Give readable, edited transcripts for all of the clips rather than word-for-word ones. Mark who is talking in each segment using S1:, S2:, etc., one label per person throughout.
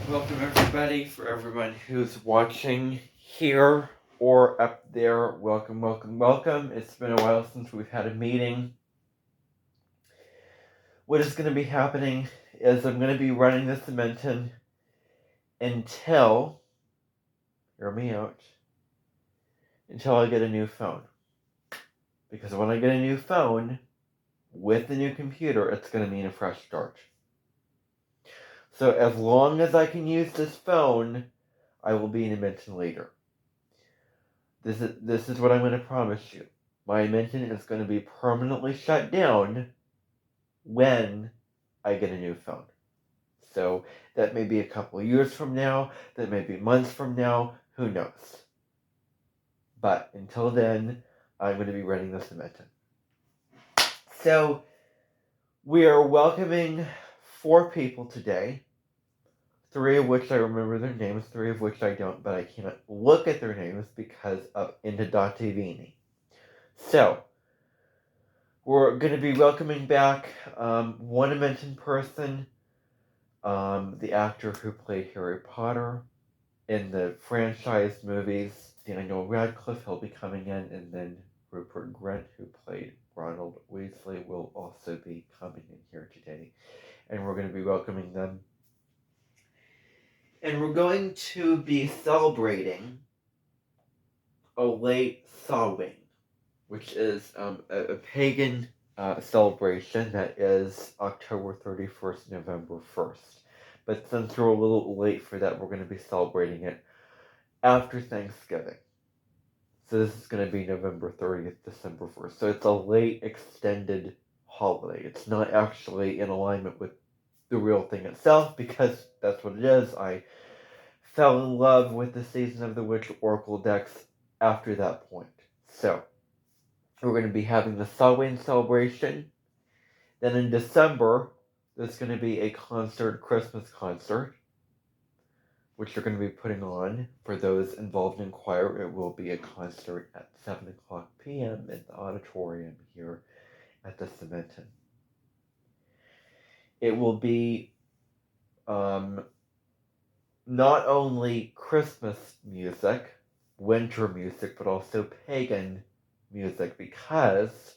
S1: Welcome everybody, for everyone who's watching here or up there. Welcome, welcome, welcome. It's been a while since we've had a meeting. What is going to be happening is I'm going to be running this Amenten until, hear me out, until I get a new phone. Because when I get a new phone with the new computer, it's going to mean a fresh start. So as long as I can use this phone, I will be an Amenten leader. This is what I'm going to promise you. My Amenten is going to be permanently shut down when I get a new phone. So that may be a couple of years from now, that may be months from now, who knows. But until then, I'm going to be running this Amenten. So we are welcoming 4 people today. 3 of which I remember their names, 3 of which I don't, but I can't look at their names because of Indadativini. So, we're going to be welcoming back one Amenten person, the actor who played Harry Potter in the franchise movies. Daniel Radcliffe, he'll be coming in, and then Rupert Grint, who played Ronald Weasley, will also be coming in here today. And we're going to be welcoming them. And we're going to be celebrating a late Samhain, which is a pagan celebration that is October 31st, November 1st. But since we're a little late for that, we're going to be celebrating it after Thanksgiving. So this is going to be November 30th, December 1st. So it's a late extended holiday. It's not actually in alignment with the real thing itself, because that's what it is. I fell in love with the Season of the Witch Oracle decks after that point. So we're going to be having the Samhain celebration. Then in December, there's going to be a Christmas concert, which they're going to be putting on. For those involved in choir, it will be a concert at 7 o'clock p.m. in the auditorium here at the Amenten. It will be not only Christmas music, winter music, but also pagan music, because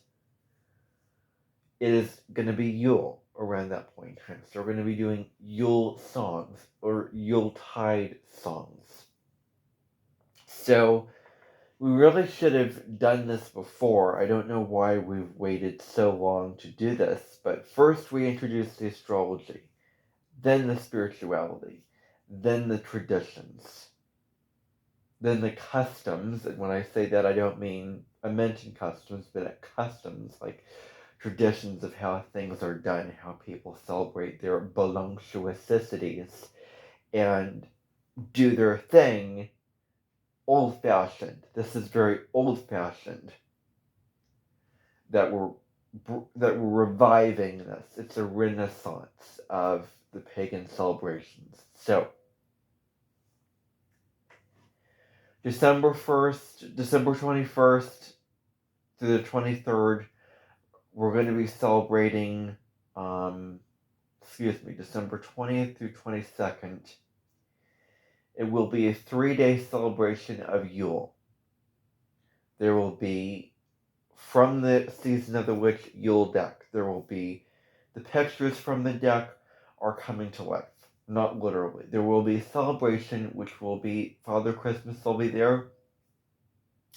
S1: it is going to be Yule around that point in time. So we're going to be doing Yule songs, or Yuletide songs. So we really should have done this before. I don't know why we've waited so long to do this, but first we introduced the astrology, then the spirituality, then the traditions, then the customs. And when I say that, I don't mean Amenten customs, but customs like traditions of how things are done, how people celebrate their voluptuosities and do their thing old-fashioned. This is very old-fashioned. that we're reviving this. It's a renaissance of the pagan celebrations. So December 1st, December 21st through the 23rd, we're going to be celebrating, December 20th through 22nd. It will be a 3-day celebration of Yule. There will be, from the Season of the Witch Yule deck, there will be the pictures from the deck are coming to life. Not literally. There will be a celebration, which will be Father Christmas will be there.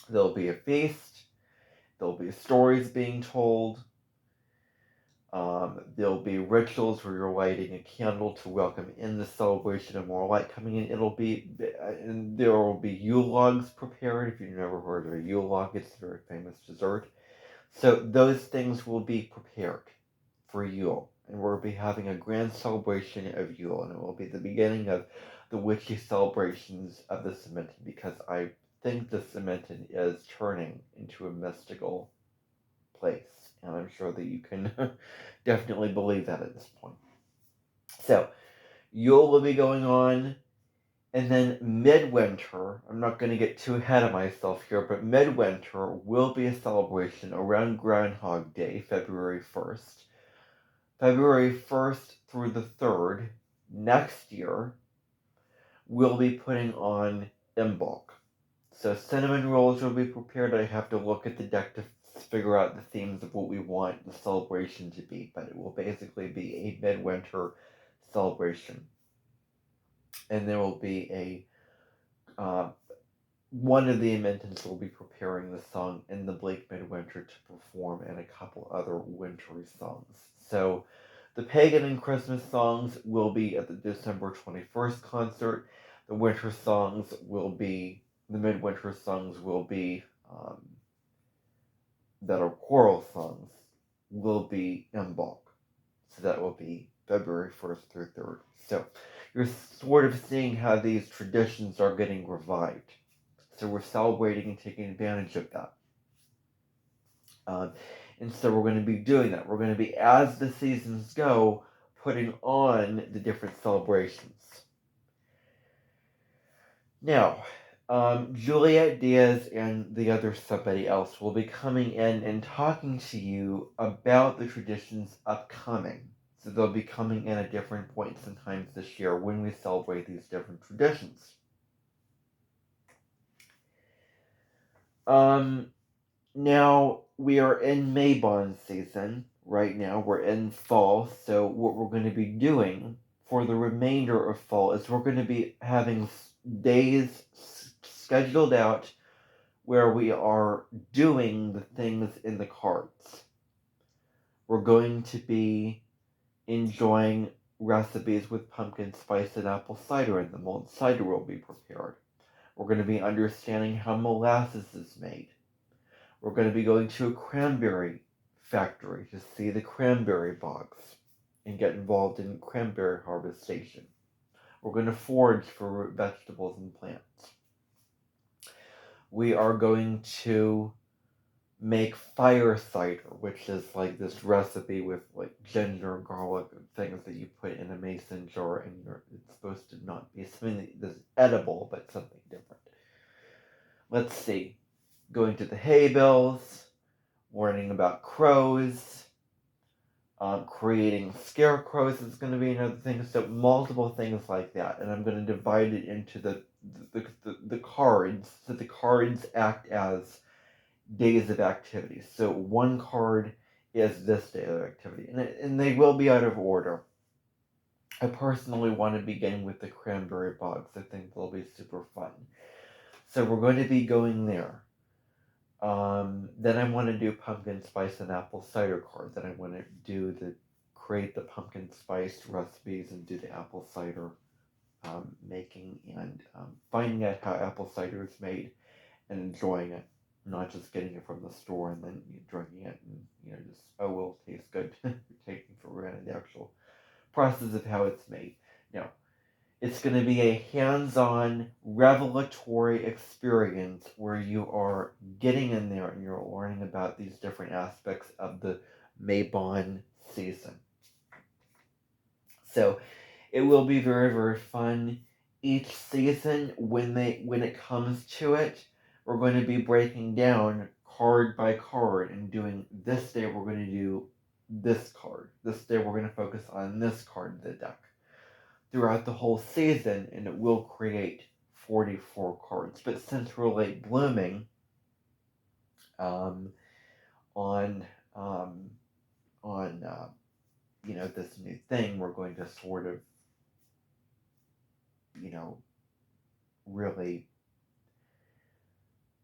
S1: There'll be a feast. There'll be stories being told. There'll be rituals where you're lighting a candle to welcome in the celebration of more light coming in. And there will be Yule logs prepared. If you've never heard of a Yule log, it's a very famous dessert. So those things will be prepared for Yule, and we'll be having a grand celebration of Yule, and it will be the beginning of the witchy celebrations of the Amenten, because I think the Amenten is turning into a mystical place, and I'm sure that you can definitely believe that at this point. So Yule will be going on, and then midwinter, I'm not going to get too ahead of myself here, but midwinter will be a celebration around Groundhog Day, February 1st. February 1st through the 3rd, next year, we'll be putting on Imbolc. So cinnamon rolls will be prepared. I have to look at the deck to figure out the themes of what we want the celebration to be, but it will basically be a midwinter celebration. And there will be one of the Amentens will be preparing the song In the Bleak Midwinter to perform, and a couple other wintry songs. So the pagan and Christmas songs will be at the December 21st concert. The midwinter songs will be that are choral songs will be Imbolc. So that will be February 1st through 3rd. So you're sort of seeing how these traditions are getting revived. So we're celebrating and taking advantage of that. And so we're going to be doing that. We're going to be, as the seasons go, putting on the different celebrations. Now, Juliet Diaz and the other somebody else will be coming in and talking to you about the traditions upcoming. So they'll be coming in at different points and times this year when we celebrate these different traditions. Now, we are in Mabon season right now. We're in fall, so what we're going to be doing for the remainder of fall is we're going to be having days scheduled out where we are doing the things in the cards. We're going to be enjoying recipes with pumpkin spice and apple cider, and the mulled cider will be prepared. We're going to be understanding how molasses is made. We're going to be going to a cranberry factory to see the cranberry bogs and get involved in cranberry harvestation. We're going to forage for root vegetables and plants. We are going to make fire cider, which is like this recipe with like ginger and garlic and things that you put in a mason jar, and it's supposed to not be something that's edible, but something different. Let's see. Going to the hay bales, learning about crows, creating scarecrows is going to be another thing. So multiple things like that, and I'm going to divide it into the cards. So the cards act as days of activity. So one card is this day of activity, and they will be out of order. I personally want to begin with the cranberry bogs. I think they'll be super fun. So we're going to be going there. Then I want to do pumpkin spice and apple cider card. Then I want to create the pumpkin spice recipes and do the apple cider making, and finding out how apple cider is made and enjoying it, not just getting it from the store and then drinking it and just, oh well, it tastes good. Taking for granted the actual process of how it's made. Now, It's going to be a hands-on revelatory experience where you are getting in there and you're learning about these different aspects of the Mabon season. So it will be very, very fun. Each season, when it comes to it, we're going to be breaking down card by card and doing this day we're going to do this card. This day we're going to focus on this card of the deck throughout the whole season, and it will create 44 cards. But since we're late blooming on um, on this new thing, we're going to sort of really,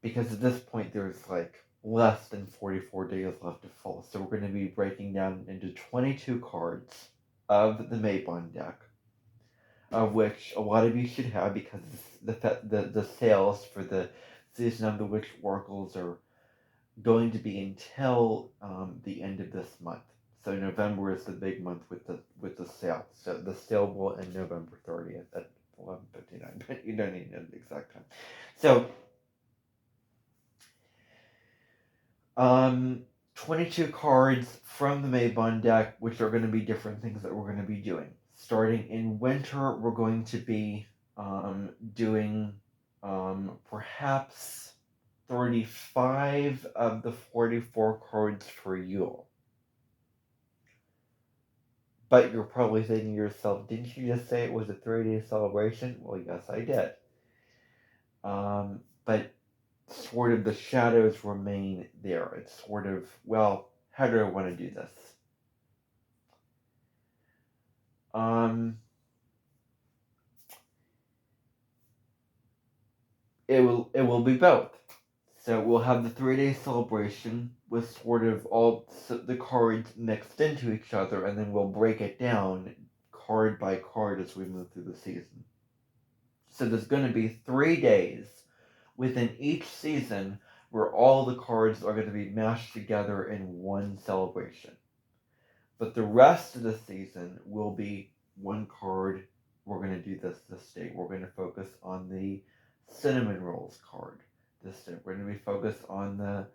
S1: because at this point there's like less than 44 days left to fall. So we're going to be breaking down into 22 cards of the Mabon deck, of which a lot of you should have because the sales for the Season of the Witch Oracles are going to be until the end of this month. So November is the big month with the sale. So the sale will end November 30th at 11:59, but you don't need to know the exact time. So 22 cards from the Mabon deck, which are going to be different things that we're going to be doing. Starting in winter, we're going to be doing perhaps 35 of the 44 cards for Yule. But you're probably thinking to yourself, didn't you just say it was a 3-day celebration? Well, yes, I did. But sort of the shadows remain there. It's sort of, well, how do I want to do this? It will be both. So we'll have the 3-day celebration with sort of all the cards mixed into each other, and then we'll break it down card by card as we move through the season. So there's going to be 3 days within each season where all the cards are going to be mashed together in one celebration. But the rest of the season will be one card. We're going to do this day. We're going to focus on the Cinnamon Rolls card this day. We're going to be focused on the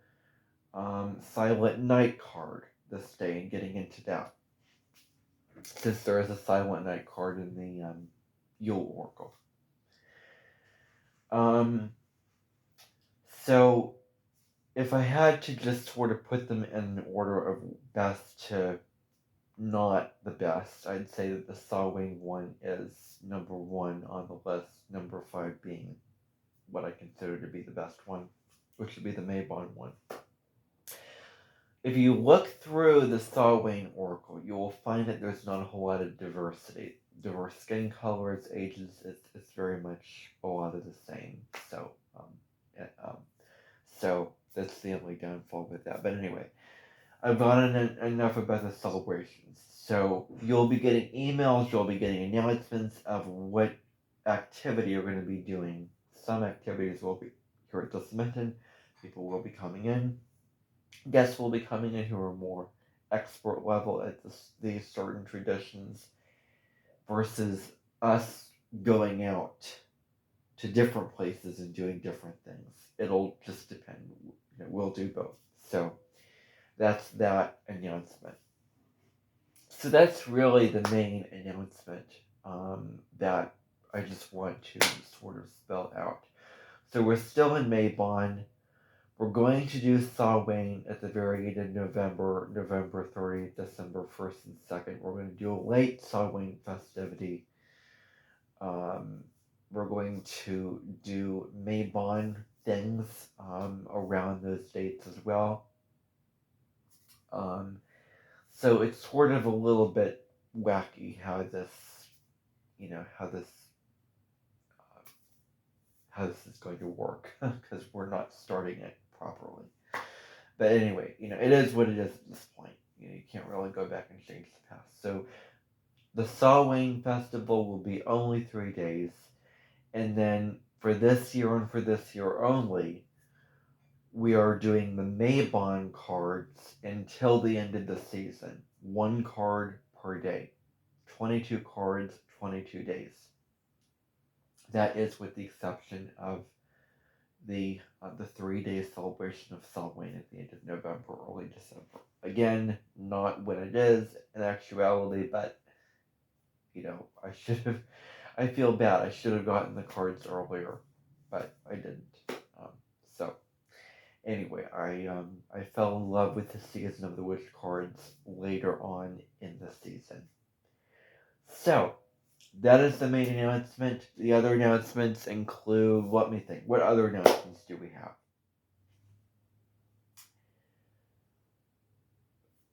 S1: Silent Night card this day and getting into that. Since there is a Silent Night card in the Yule Oracle. So if I had to just sort of put them in order of best to not the best, I'd say that the Samhain one is number 1 on the list, number 5 being what I consider to be the best one, which would be the Mabon one. If you look through the Samhain Oracle, you will find that there's not a whole lot of diversity. Diverse skin colors, ages, it's very much a lot of the same. So that's the only downfall with that. But anyway, I've gone enough about the celebrations. So you'll be getting emails, you'll be getting announcements of what activity you're going to be doing. Some activities will be here at Amenten. People will be coming in. Guests will be coming in who are more expert level at these certain traditions versus us going out to different places and doing different things. It'll just depend. We'll do both. So that's that announcement. So that's really the main announcement that I just want to sort of spell out. So we're still in Mabon. We're going to do Samhain at the very end of November, November 30th, December 1st and 2nd. We're going to do a late Samhain festivity. We're going to do Mabon things around those dates as well. So it's sort of a little bit wacky how this is going to work because we're not starting it properly. But anyway, it is what it is at this point. You can't really go back and change the past. So the Samhain festival will be only 3 days, and then for this year and for this year only, we are doing the Mabon cards until the end of the season. 1 card per day. 22 cards, 22 days. That is with the exception of the 3-day celebration of Samhain at the end of November, early December. Again, not when it is in actuality, but I should have. I feel bad. I should have gotten the cards earlier, but I didn't. Um, so anyway, I fell in love with the Season of the Witch cards later on in the season. So that is the main announcement. The other announcements include, let me think, what other announcements do we have?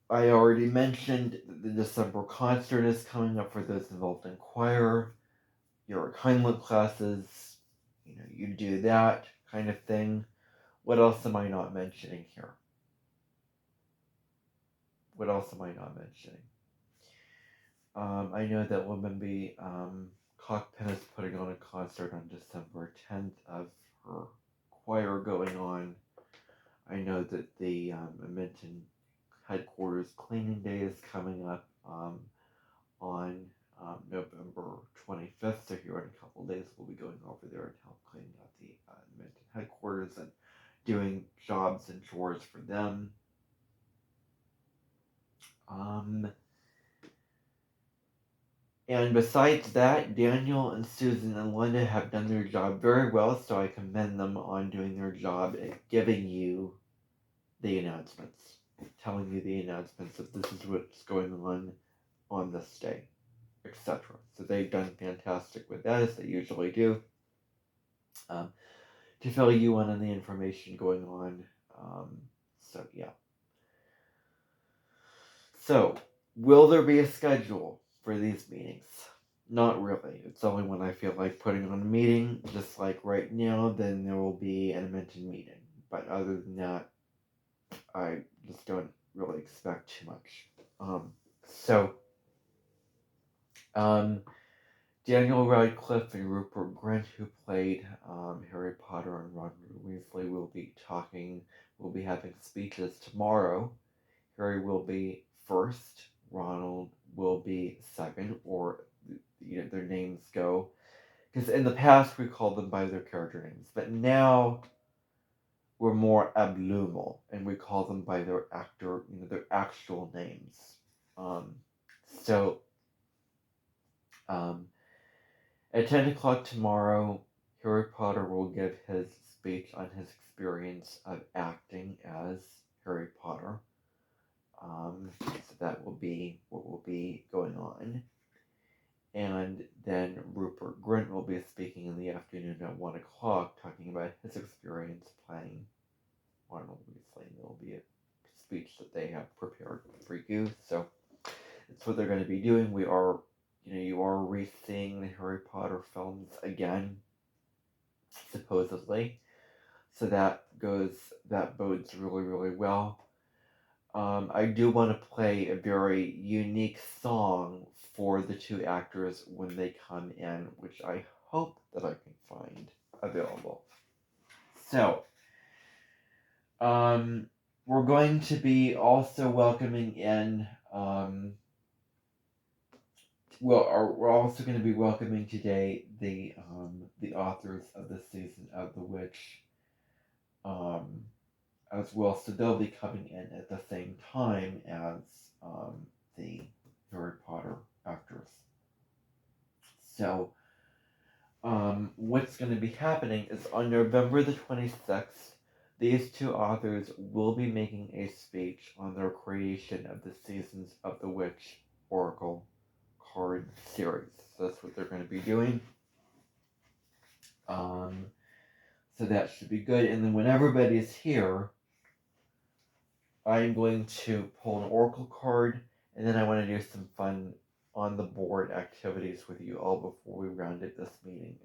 S1: I already mentioned that the December concert is coming up for those involved in choir. Your Heinlein classes, you do that kind of thing. What else am I not mentioning here? What else am I not mentioning? I know that Womanby Cockpen is putting on a concert on December 10th of her choir going on. I know that the Amenten headquarters cleaning day is coming up on November 25th. So here in a couple of days, we'll be going over there and help cleaning up the Amenten headquarters and doing jobs and chores for them. And besides that, Daniel and Susan and Linda have done their job very well, so I commend them on doing their job at giving you the announcements, telling you the announcements that this is what's going on this day, etc. So they've done fantastic with that, as they usually do, to fill you in on the information going on. So yeah. So, will there be a schedule for these meetings? Not really. It's only when I feel like putting on a meeting, just like right now, then there will be an Amenten meeting. But other than that, I just don't really expect too much. Daniel Radcliffe and Rupert Grint, who played Harry Potter and Ron Weasley, will be having speeches tomorrow. Harry will be first, Ronald will be second, or their names go. Because in the past we called them by their character names, but now we're more abnormal and we call them by their their actual names. So at 10 o'clock tomorrow, Harry Potter will give his speech on his experience of acting as Harry Potter. So that will be what will be going on. And then Rupert Grint will be speaking in the afternoon at 1 o'clock, talking about his experience playing Ronald Weasley. There will be a speech that they have prepared for you. So that's what they're going to be doing. You are re-seeing the Harry Potter films again, supposedly. So that bodes really, really well. I do want to play a very unique song for the two actors when they come in, which I hope that I can find available. So, we're going to be also welcoming in, we're also going to be welcoming today the authors of the Season of the Witch, as well. So they'll be coming in at the same time as the Harry Potter actors. So what's going to be happening is on November the 26th, these two authors will be making a speech on their creation of the Seasons of the Witch Oracle card series. So that's what they're going to be doing. So that should be good. And then when everybody's here, I'm going to pull an Oracle card, and then I want to do some fun on the board activities with you all before we round it this meeting,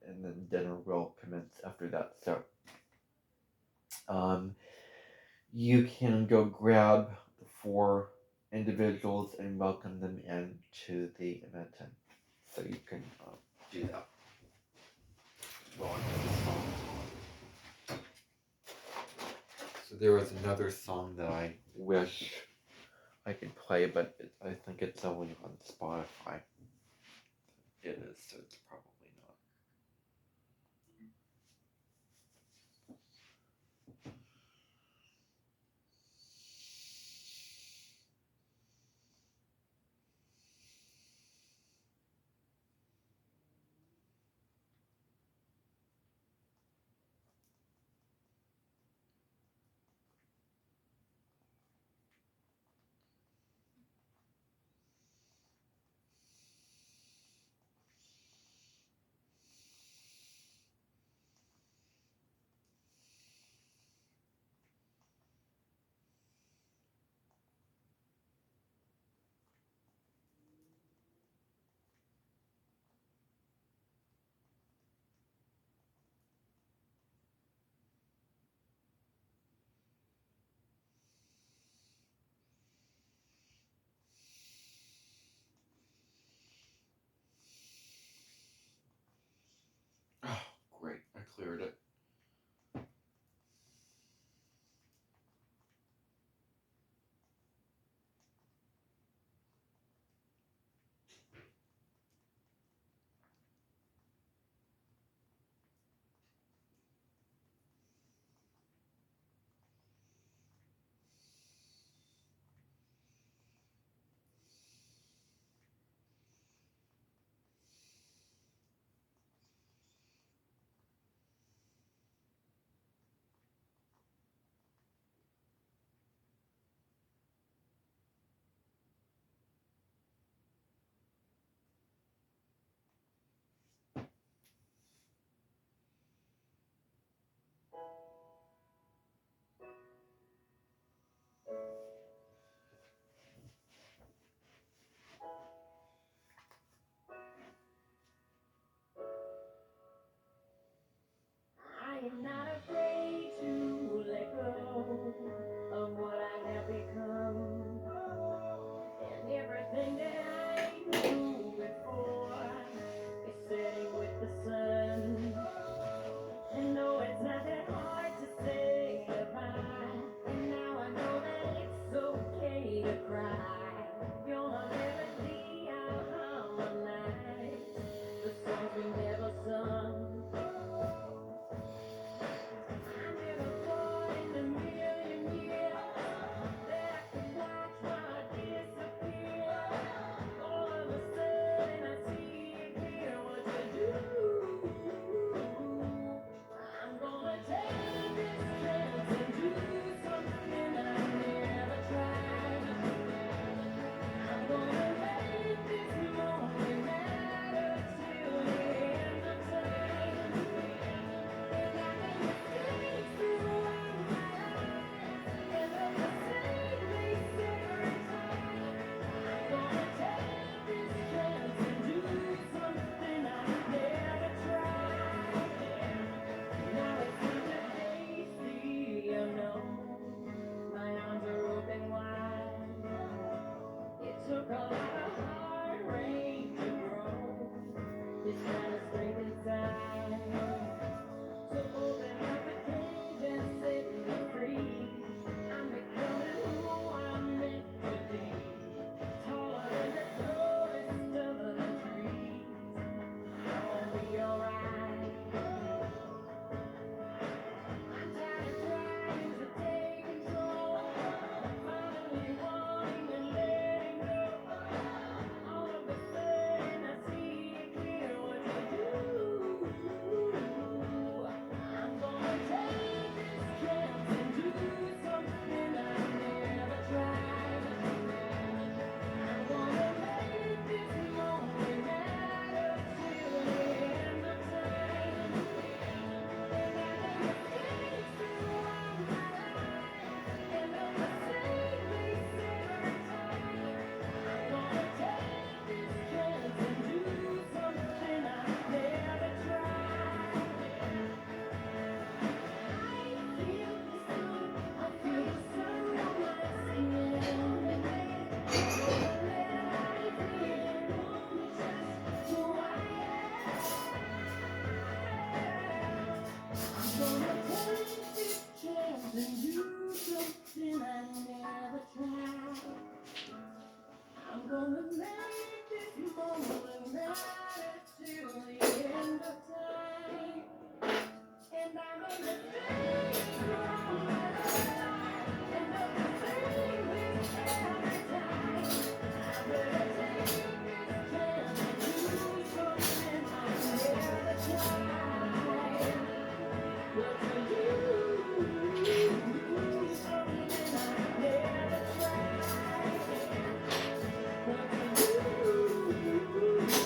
S1: and then dinner will commence after that. So, you can go grab the 4 individuals and welcome them into the Amenten. So you can do that. So there was another song that I wish I could play, but I think it's only on Spotify. It is, so it's probably not.
S2: cleared it.
S3: I am not afraid to let go of what I have become and everything that I knew before is setting with the sun. And no, it's not that hard to say goodbye. And now I know that it's okay to cry. You're my melody, I'll harmonize the songs we never sung. I never thought in a million years that I could watch my heart disappear. All of a sudden I see and hear what you do. I'm gonna take this chance and do something I never tried. I'm gonna make this moment matter till the end of time. And I made mistakes throughout my life, and the same makes every time. I'm gonna take this chance and do something I never tried. Now it's time to face the unknown. My arms are open wide. It took a lot of hard rain to grow this kind of strength inside. To open up the cage and set me free. I'm becoming who I'm meant to be. Taller than the tallest of the trees. I'll be alright. I'm tired of trying to take control. Finally wanting and letting go. All of a sudden I see it clear what to do. I'm gonna take this chance and do something I never tried. I'm gonna make this moment matter till the end of time. And I made mistakes throughout my life, and the same makes every time. I'm gonna take this chance and do something I never tried. I feel the sun on my skin. Gonna let life in, just who I am. I'm gonna take this chance and do something I never tried. I'm gonna make this moment matter till the end of time. And I made mistakes throughout my life, and the same with every time. I better take this chance and do something I never tried. What to do? Something I never tried. What to do?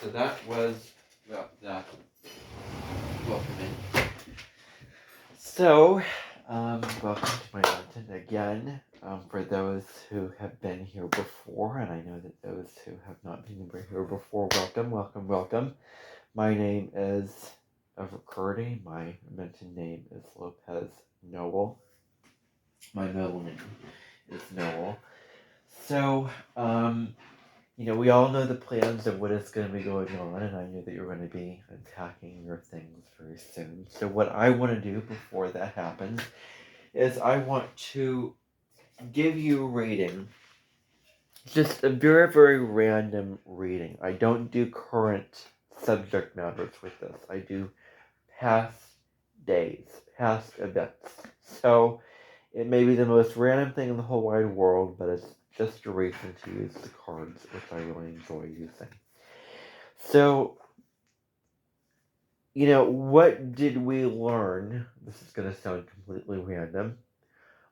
S1: so that was that. Welcome in. So, welcome to my Amenten again. For those who have been here before, and I know that those who have not been here before, welcome. My name is Everett Curdy. My Amenten name is Lopez Noel. My middle name is Noel. So, we all know the plans of what is going to be going on, and I knew that you're going to be unpacking your things very soon. So what I want to do before that happens is I want to give you a reading, just a very, very random reading. I don't do current subject matters with this. I do past days, past events. So it may be the most random thing in the whole wide world, but it's just a reason to use the cards, which I really enjoy using. So, what did we learn? This is going to sound completely random.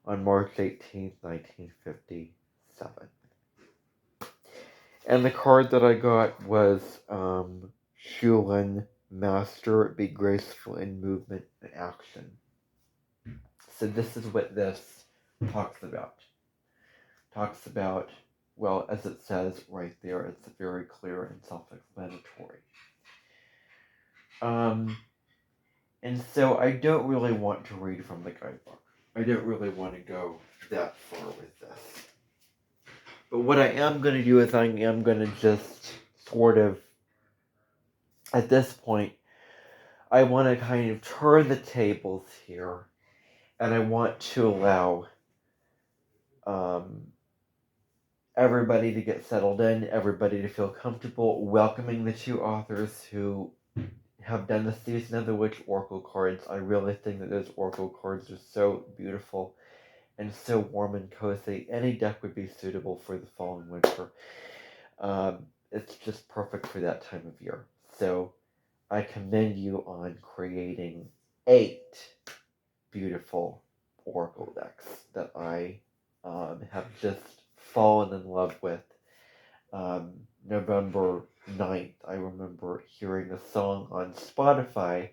S1: On March 18th, 1957. And the card that I got was Shulin, Master, Be Graceful in Movement and Action. So this is what this talks about. Talks about, well, as it says right there, it's very clear and self-explanatory. And so I don't really want to read from the guidebook. I don't really want to go that far with this. But what I am going to do is I am going to just sort of, at this point, I want to kind of turn the tables here, and I want to allow everybody to get settled in, everybody to feel comfortable, welcoming the two authors who have done the Season of the Witch Oracle cards. I really think that those Oracle cards are so beautiful and so warm and cozy. Any deck would be suitable for the fall and winter. It's just perfect for that time of year. So I commend you on creating 8 beautiful Oracle decks that I have just fallen in love with. November 9th, I remember hearing a song on Spotify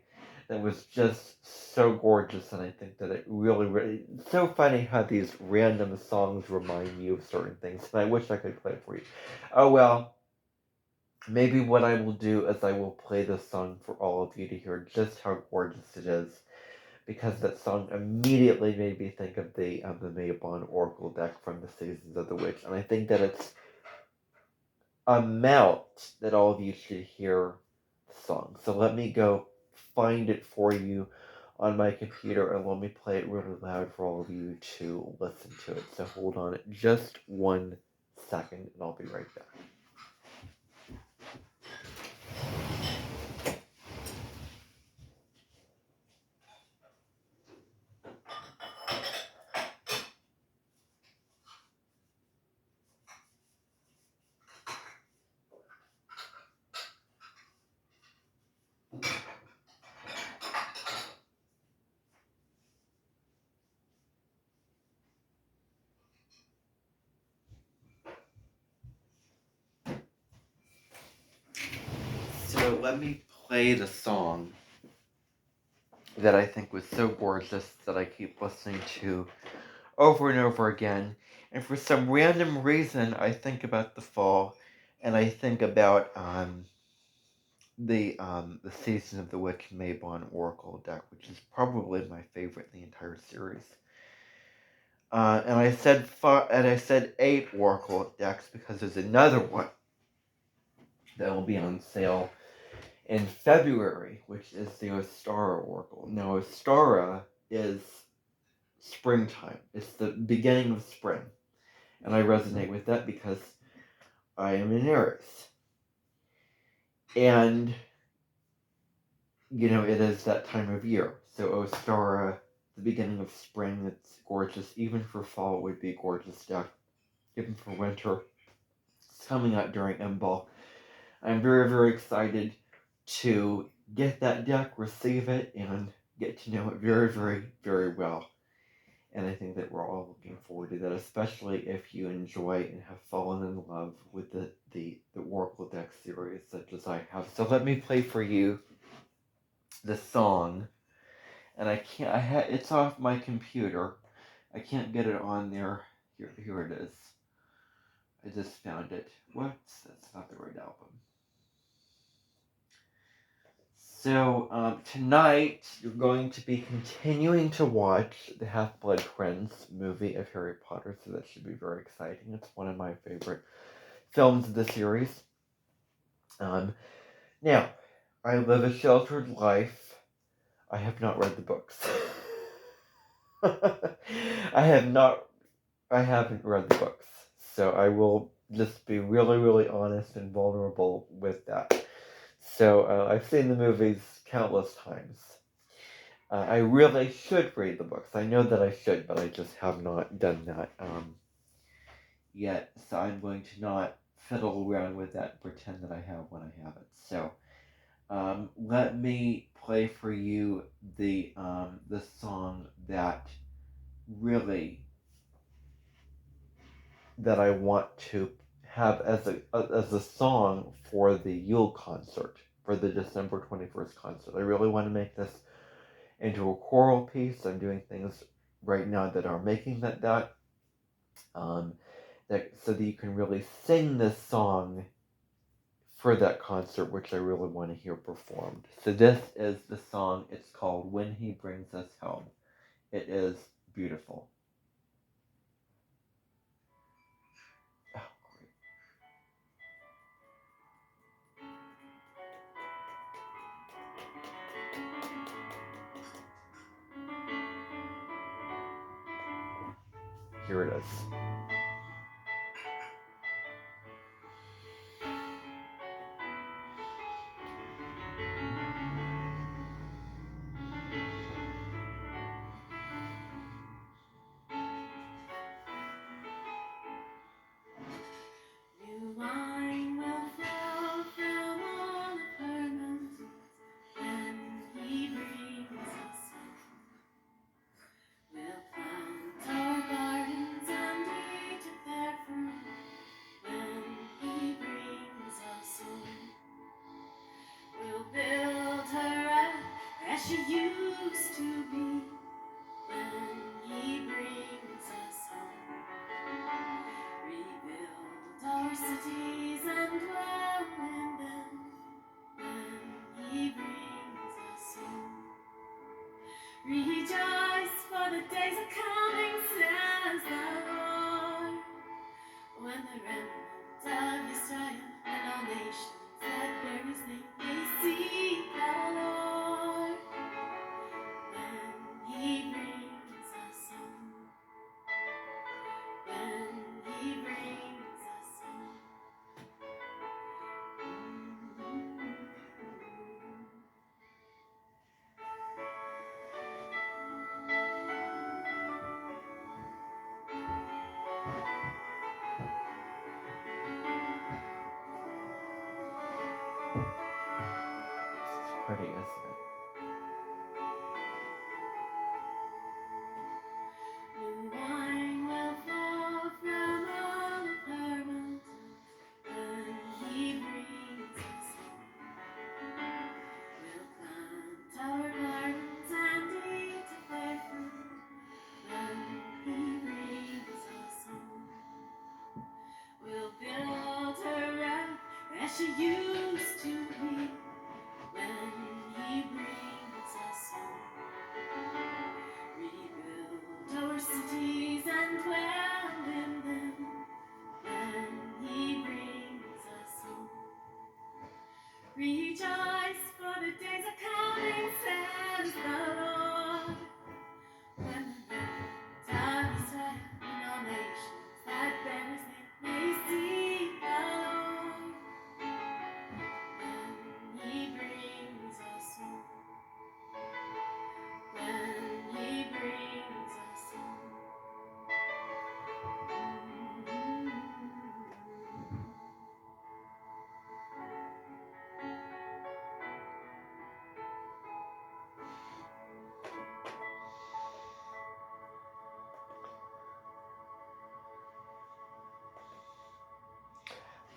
S1: that was just so gorgeous, and I think that it really, it's so funny how these random songs remind you of certain things, and I wish I could play it for you. Oh well, maybe what I will do is I will play this song for all of you to hear just how gorgeous it is, because that song immediately made me think of the Maybon Oracle deck from the Seasons of the Witch, and I think that it's amount that all of you should hear the song. So let me go find it for you on my computer, and let me play it really loud for all of you to listen to it. So hold on just 1 second, and I'll be right back. So let me play the song that I think was so gorgeous that I keep listening to over and over again. And for some random reason, I think about the fall, and I think about the Season of the Witch Maybon Oracle deck, which is probably my favorite in the entire series. And I said 8 Oracle decks because there's another one that will be on sale in February, which is the Ostara Oracle. Now, Ostara is springtime. It's the beginning of spring. And I resonate with that because I am an Aries. And, it is that time of year. So Ostara, the beginning of spring, it's gorgeous. Even for fall, it would be a gorgeous deck. Even for winter, it's coming out during M-Ball. I'm very, very excited to get that deck, receive it, and get to know it very, very, very well. And I think that we're all looking forward to that, especially if you enjoy and have fallen in love with the Oracle deck series, such as I have. So let me play for you the song, and I can't. It's off my computer. I can't get it on there. Here it is. I just found it. Whoops, that's not the right album. So tonight you're going to be continuing to watch the Half-Blood Prince movie of Harry Potter, so that should be very exciting. It's one of my favorite films of the series. Now, I live a sheltered life. I have not read the books. I haven't read the books, so I will just be really, really honest and vulnerable with that. So I've seen the movies countless times. I really should read the books. I know that I should, but I just have not done that yet. So I'm going to not fiddle around with that and pretend that I have when I have it. So let me play for you the song that really that I want to have as a song for the Yule concert, for the December 21st concert. I really want to make this into a choral piece. I'm doing things right now that are making um, that so that you can really sing this song for that concert, which I really want to hear performed. So this is the song. It's called "When He Brings Us Home." It is beautiful. Oh, great. Here it is.
S3: New wine will flow from all of her mountains when he brings us home. We'll plant our gardens and eat of their fruit when he brings us home. We'll build her up as she used to be when he brings us home. Rebuild our cities and dwell in them when he brings us home. Rejoice, for the days are coming, says the Lord, when the remnant of Israel and all nations that bear his name may seek the Lord when he brings us home. When he brings us home.
S1: It's pretty, isn't it?
S3: New wine will flow from all of her mountains when he brings us home. We'll plant our gardens and eat of their fruit when he brings us home. We'll build her up as she used to be when he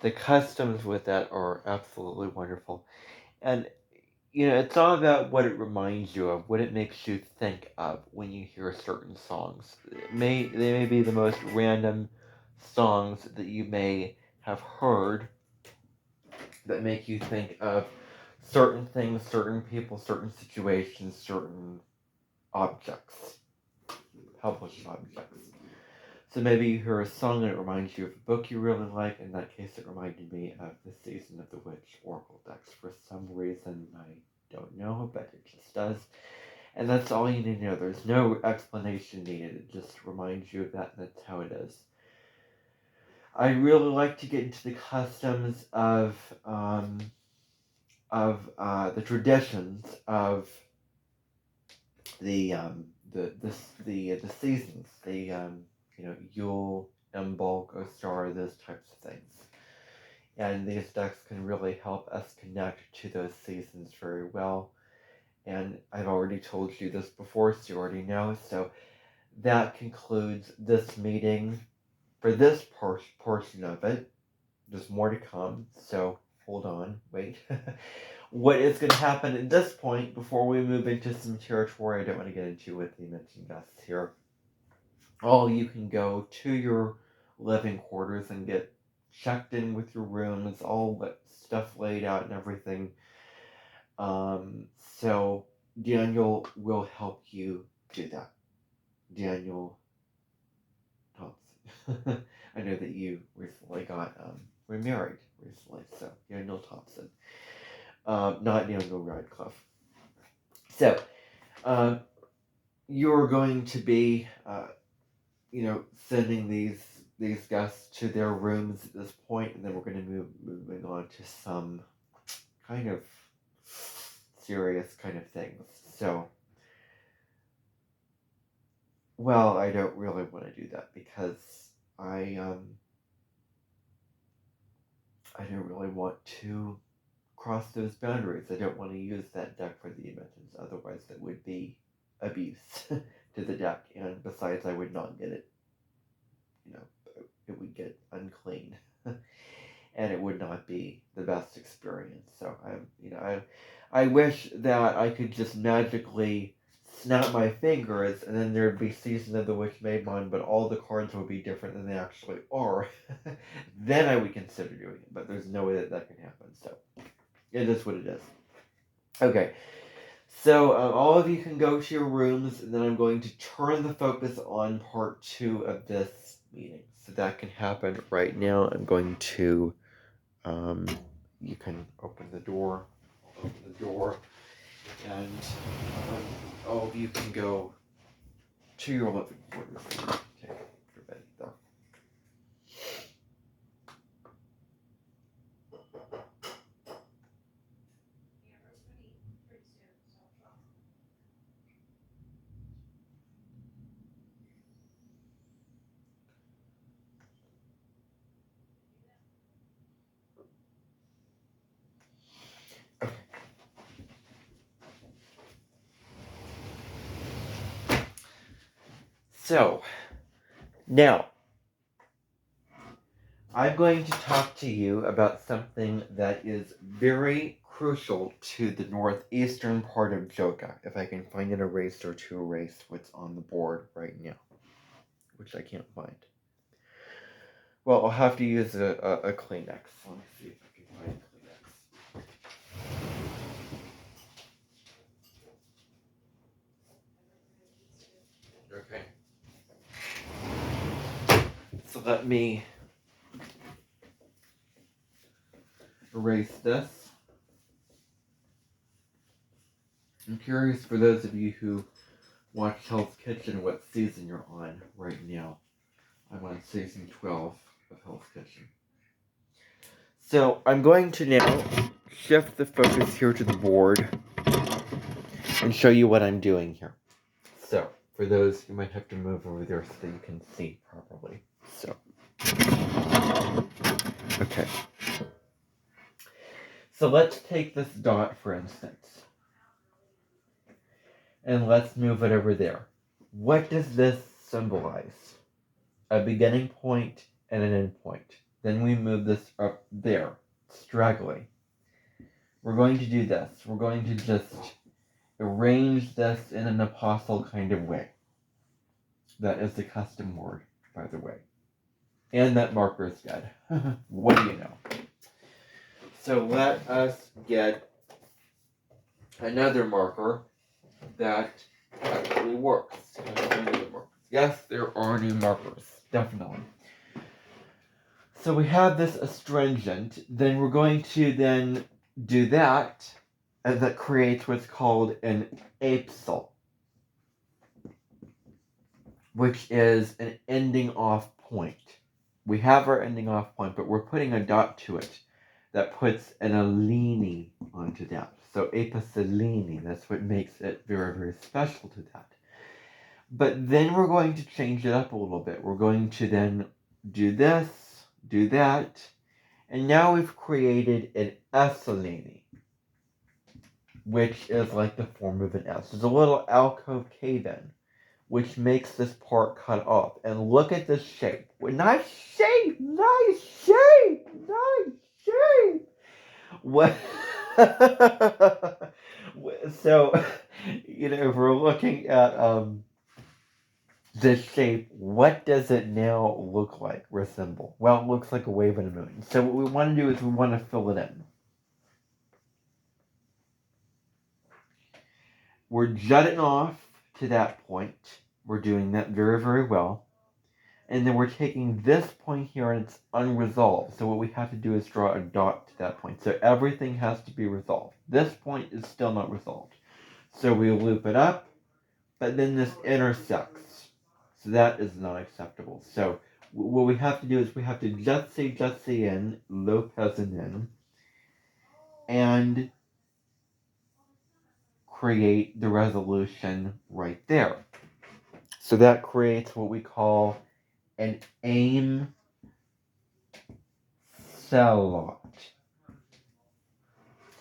S1: the customs with that are absolutely wonderful. And it's all about what it reminds you of, what it makes you think of when you hear certain songs. They may be the most random songs that you may have heard that make you think of certain things, certain people, certain situations, certain objects, published objects. So maybe you hear a song and it reminds you of a book you really like. In that case, it reminded me of the Season of the Witch Oracle decks. For some reason, I don't know, but it just does. And that's all you need to know. There's no explanation needed. It just reminds you of that, and that's how it is. I really like to get into the customs of the traditions of the the seasons, Yule, Imbolc, Ostar, those types of things. And these decks can really help us connect to those seasons very well. And I've already told you this before, so you already know. So that concludes this meeting for this portion of it. There's more to come, so hold on, wait. What is going to happen at this point before we move into some territory I don't want to get into with the Amenten guests here? You can go to your living quarters and get checked in with your rooms, all that stuff laid out and everything. So Daniel will help you do that. Daniel Thompson. I know that you recently got remarried recently, so Daniel Thompson, not Daniel Radcliffe. So you're going to be, sending these guests to their rooms at this point, and then we're going to moving on to some kind of serious kind of things. So, well, I don't really want to do that because I don't really want to cross those boundaries. I don't want to use that deck for the Amentens, otherwise that would be abuse to the deck, and besides I would not get it, it would get unclean. And it would not be the best experience. So I wish that I could just magically snap my fingers and then there'd be Season of the Witch Maidmon, but all the cards would be different than they actually are. Then I would consider doing it, but there's no way that can happen. So it is what it is. Okay. So all of you can go to your rooms, and then I'm going to turn the focus on part 2 of this meeting. So that can happen right now. I'm going to, you can open the door, and all of you can go to your living quarters. Okay, your bed there. So, now, I'm going to talk to you about something that is very crucial to the northeastern part of Joka, if I can find an eraser to erase what's on the board right now, which I can't find. Well, I'll have to use a Kleenex. Let me see if I can find Kleenex. Okay. So let me erase this. I'm curious, for those of you who watch Hell's Kitchen, what season you're on right now. I'm on season 12 of Hell's Kitchen. So I'm going to now shift the focus here to the board and show you what I'm doing here. So for those, you might have to move over there so that you can see properly. So, okay. So let's take this dot, for instance, and let's move it over there. What does this symbolize? A beginning point and an end point. Then we move this up there, straggly. We're going to do this. We're going to just arrange this in an apostle kind of way. That is the custom word, by the way. And that marker is dead. What do you know? So let us get another marker that actually works. Yes, there are new markers, definitely. So we have this astringent, then we're going to then do that, and that creates what's called an apsil, which is an ending off point. We have our ending off point, but we're putting a dot to it that puts an alini onto that. So apicillini, that's what makes it very, very special to that. But then we're going to change it up a little bit. We're going to then do this, do that, and now we've created an Esselini, which is like the form of an S. There's a little alcove cave in, which makes this part cut off. And look at this shape. Nice shape! Nice shape! Nice shape! What? So, if we're looking at this shape, what does it now look like, resemble? Well, it looks like a wave and a moon. So what we want to do is we want to fill it in. We're jutting off to that point. We're doing that very, very well. And then we're taking this point here and it's unresolved. So what we have to do is draw a dot to that point. So everything has to be resolved. This point is still not resolved. So we loop it up, but then this intersects. So that is not acceptable. So what we have to do is we have to jutsi in, Lopez in, and create the resolution right there. So that creates what we call an aim cellot.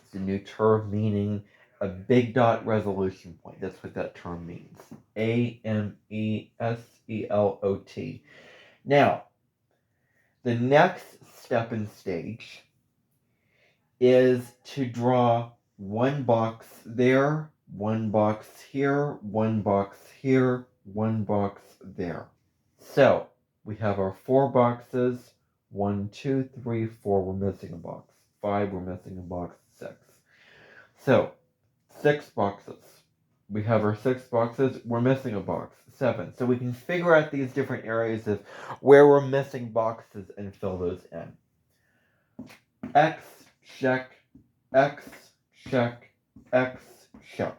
S1: It's a new term meaning a big dot resolution point. That's what that term means. AMESELOT. Now, the next step and stage is to draw one box there, one box here, one box here, one box there. So we have our 4 boxes. 1, 2, 3, 4. We're missing a box. 5. We're missing a box. 6. So 6 boxes. We have our 6 boxes. We're missing a box. 7. So we can figure out these different areas of where we're missing boxes and fill those in. X, check, X, check, X, check.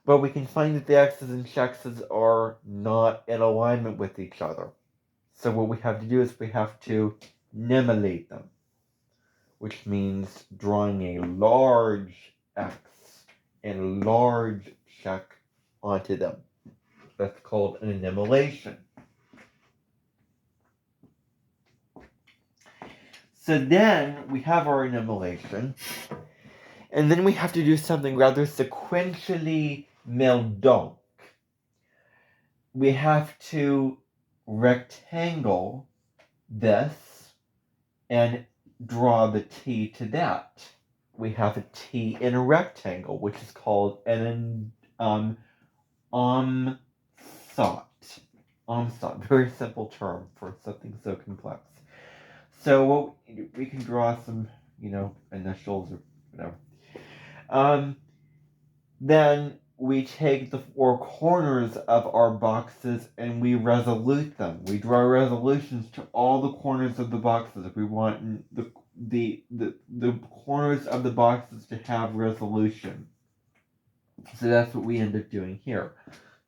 S1: But we can find that the X's and checks are not in alignment with each other. So what we have to do is we have to nimulate them, which means drawing a large X and a large check onto them. That's called an annihilation. So then we have our annihilation, and then we have to do something rather sequentially meldonk. We have to rectangle this and draw the T to that. We have a T in a rectangle, which is called an omsot. Omsot, very simple term for something so complex. So we can draw some, initials or whatever. Then we take the 4 corners of our boxes and we resolute them. We draw resolutions to all the corners of the boxes. If we want the corners of the boxes to have resolution. So that's what we end up doing here.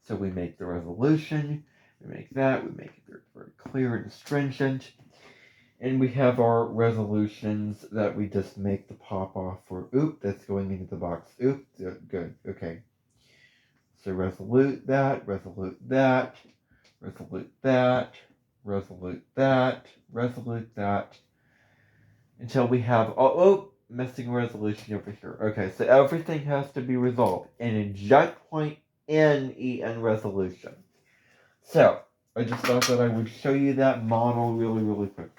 S1: So we make the resolution, we make that, we make it very, very clear and stringent. And we have our resolutions that we just make the pop off for, oop, that's going into the box. Oop, good, okay. So resolute that, resolute that, resolute that, resolute that, resolute that, until we have, missing resolution over here. Okay, so everything has to be resolved in a jut point in EN resolution. So, I just thought that I would show you that model really, really quick.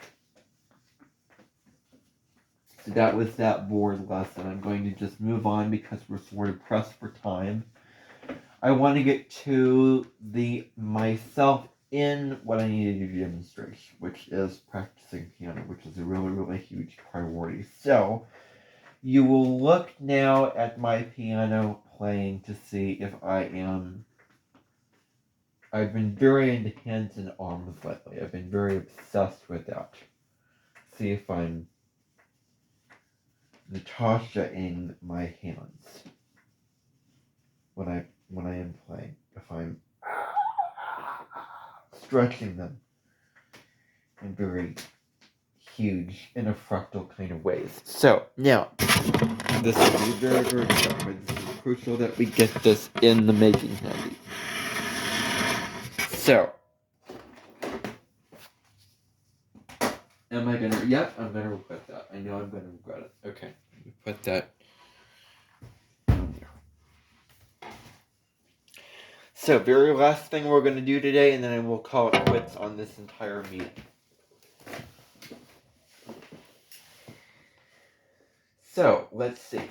S1: So that was that board lesson. I'm going to just move on because we're sort of pressed for time. I want to get to the myself in what I need to do demonstration, which is practicing piano, which is a really, really huge priority. So you will look now at my piano playing to see if I've been very into hands and arms lately. I've been very obsessed with that. See if I'm Natasha-ing my hands when I am playing. If I'm stretching them in very huge in a fractal kind of ways. So now this will be very, very important. This is crucial that we get this in the making handy. So am I gonna? Yep, I'm gonna regret that. I know I'm gonna regret it. Okay, let me put that on there. So, very last thing we're gonna do today, and then I will call it quits on this entire meeting. So, let's see.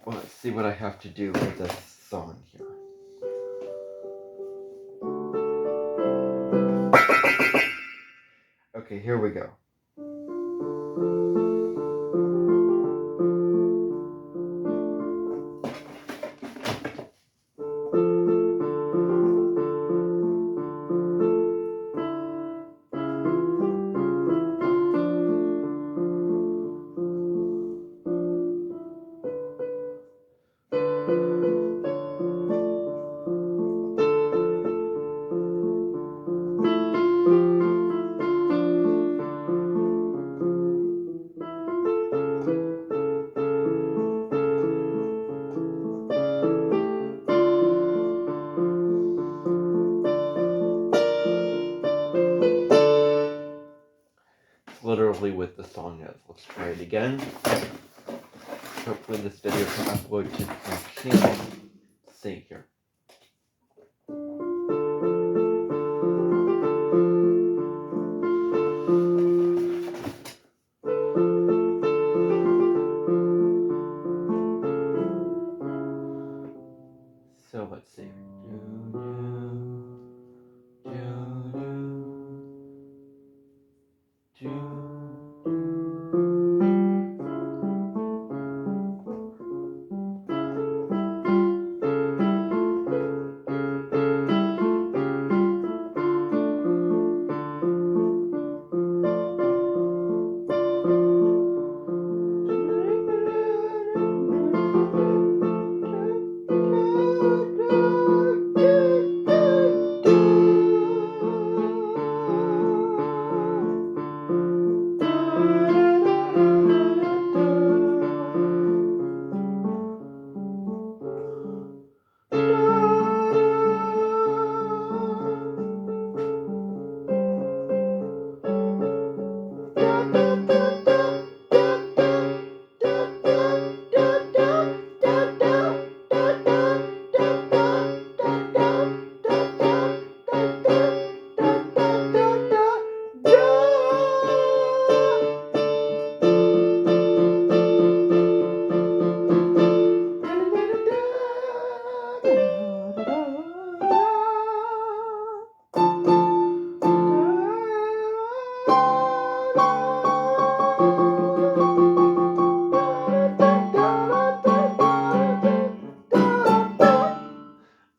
S1: Well, let's see what I have to do with this song here. Okay, here we go. Literally what the song is. Let's try it again. Hopefully this video can upload to my channel. Let's see here. So let's see.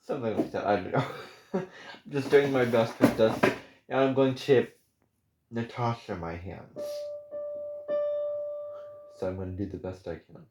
S1: Something like that, I don't know. I'm just doing my best with this. Now I'm going to Natasha my hands. So I'm going to do the best I can.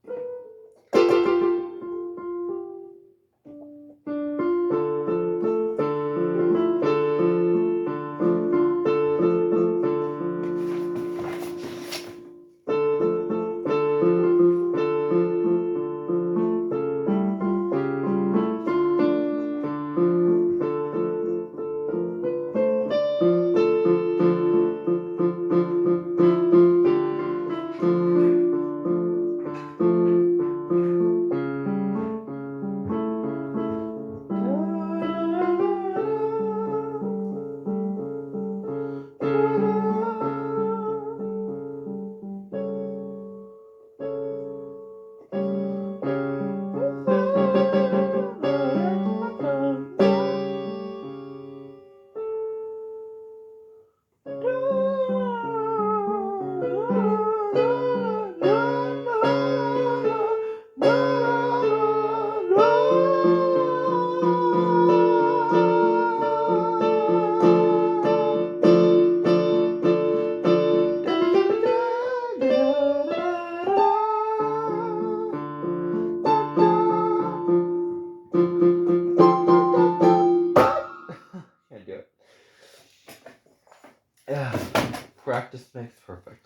S1: practice makes perfect.